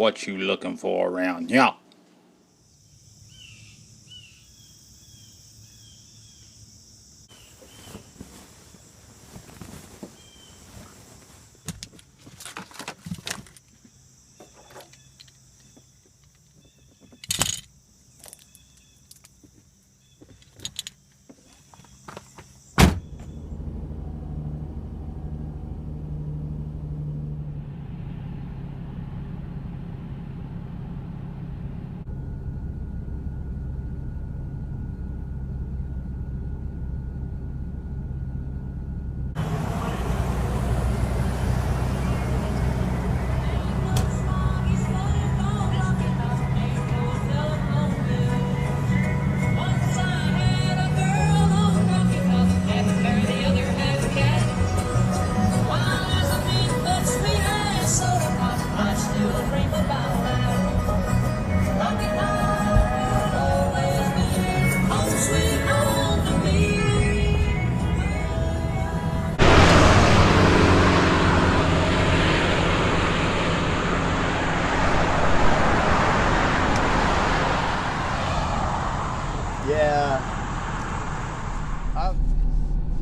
what you looking for around here.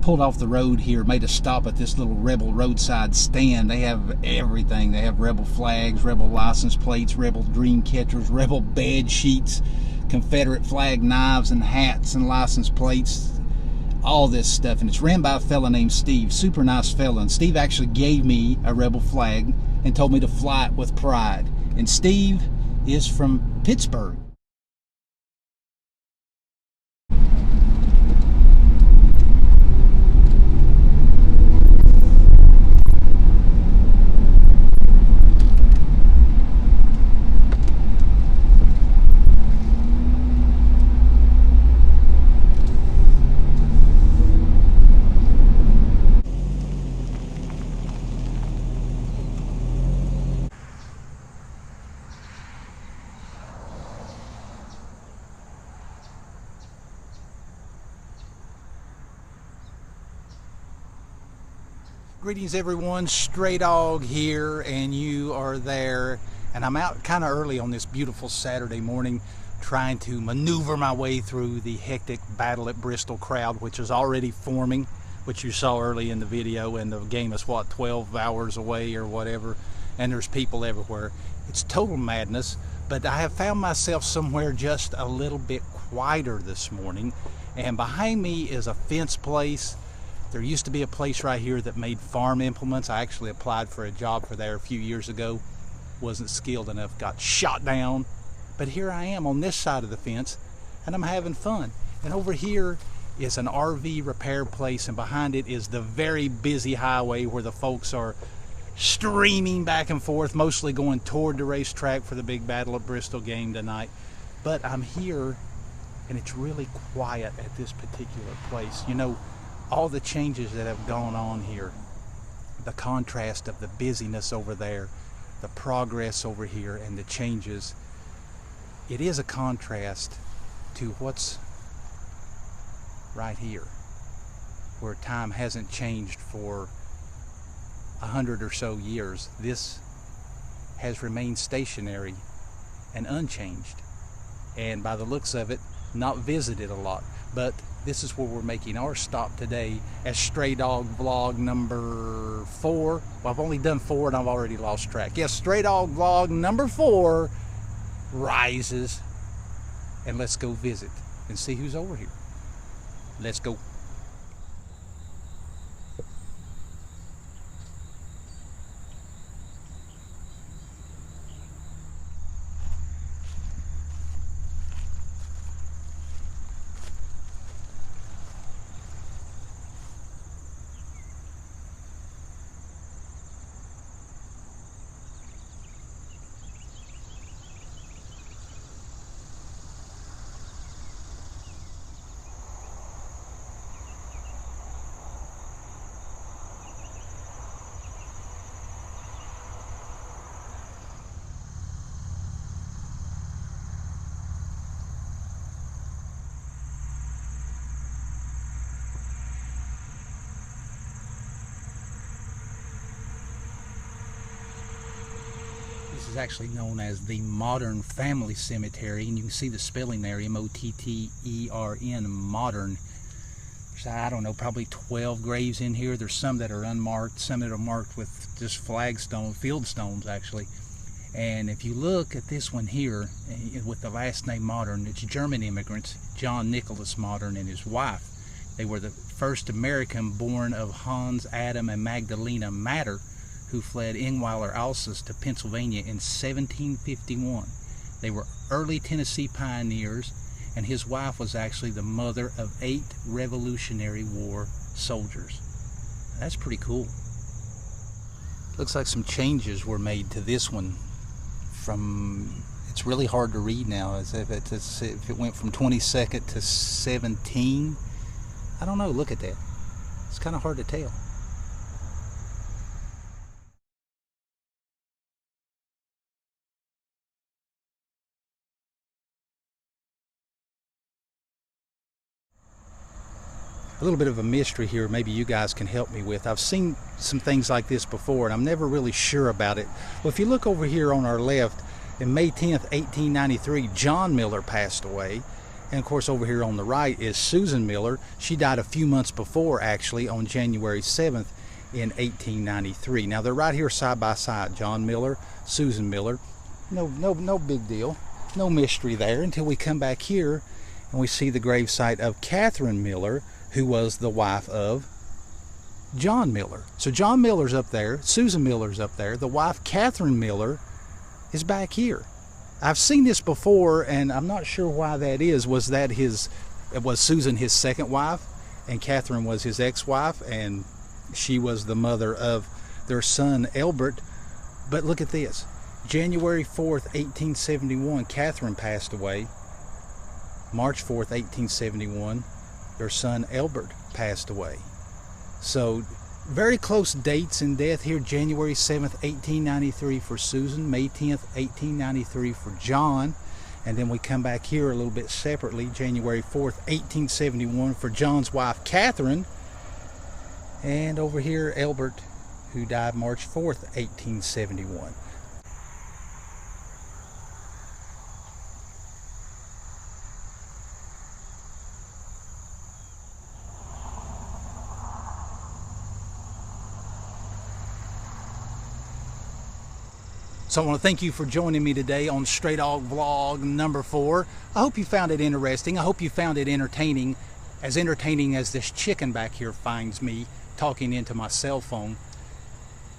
Pulled off the road here, made a stop at this little Rebel roadside stand. They have everything. They have Rebel flags, Rebel license plates, Rebel dream catchers, Rebel bed sheets, Confederate flag knives and hats and license plates, all this stuff. And it's ran by a fella named Steve, super nice fella. And Steve actually gave me a Rebel flag and told me to fly it with pride. And Steve is from Pittsburgh. Greetings everyone, Stray Dog here, and you are there, and I'm out kind of early on this beautiful Saturday morning trying to maneuver my way through the hectic Battle at Bristol crowd, which is already forming, which you saw early in the video, and the game is what, 12 hours away or whatever, and there's people everywhere. It's total madness, but I have found myself somewhere just a little bit quieter this morning, and behind me is a fence place. There used to be a place right here that made farm implements. I actually applied for a job for there a few years ago. Wasn't skilled enough, got shot down. But here I am on this side of the fence, and I'm having fun. And over here is an RV repair place, and behind it is the very busy highway where the folks are streaming back and forth, mostly going toward the racetrack for the big Battle of Bristol game tonight. But I'm here, and it's really quiet at this particular place. You know, all the changes that have gone on here, the contrast of the busyness over there, the progress over here, and the changes, it is a contrast to what's right here, where time hasn't changed for 100 or so years. This has remained stationary and unchanged, and by the looks of it, not visited a lot. But this is where we're making our stop today as Stray Dog Vlog number 4. Well, I've only done 4 and I've already lost track. Yes, Stray Dog Vlog number 4 rises. And let's go visit and see who's over here. Let's go. actually known as the Modern Family Cemetery, and you can see the spelling there, M-O-T-T-E-R-N, modern. There's, I don't know, probably 12 graves in here. There's some that are unmarked, some that are marked with just flagstone, field stones actually. And if you look at this one here with the last name Modern, it's German immigrants, John Nicholas Modern and his wife. They were the first American born of Hans, Adam, and Magdalena Matter, who fled Ingweiler, Alsace to Pennsylvania in 1751. They were early Tennessee pioneers, and his wife was actually the mother of 8 Revolutionary War soldiers. That's pretty cool. Looks like some changes were made to this one. It's really hard to read now, as if it went from 22nd to 17. I don't know, look at that. It's kind of hard to tell. A little bit of a mystery here maybe you guys can help me with. I've seen some things like this before and I'm never really sure about it. Well, if you look over here on our left, in May 10th, 1893, John Miller passed away. And of course over here on the right is Susan Miller. She died a few months before, actually, on January 7th in 1893. Now they're right here side by side, John Miller, Susan Miller. No big deal, no mystery there, until we come back here and we see the gravesite of Catherine Miller, who was the wife of John Miller. So John Miller's up there, Susan Miller's up there, the wife Catherine Miller is back here. I've seen this before and I'm not sure why that is. Was Susan his second wife and Catherine was his ex-wife and she was the mother of their son Elbert? But look at this. January 4th, 1871, Catherine passed away. March 4th, 1871, their son Elbert passed away. So very close dates in death here. January 7th, 1893 for Susan, May 10th, 1893 for John, and then we come back here a little bit separately, January 4th, 1871 for John's wife Catherine, and over here Elbert, who died March 4th, 1871. So I want to thank you for joining me today on Stray Dog Vlog number 4. I hope you found it interesting. I hope you found it entertaining as this chicken back here finds me talking into my cell phone.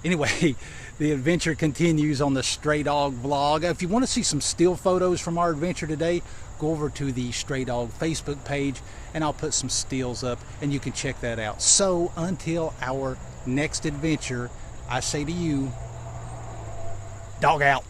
Anyway, the adventure continues on the Stray Dog Vlog. If you want to see some still photos from our adventure today, go over to the Stray Dog Facebook page and I'll put some stills up and you can check that out. So until our next adventure, I say to you, dog out.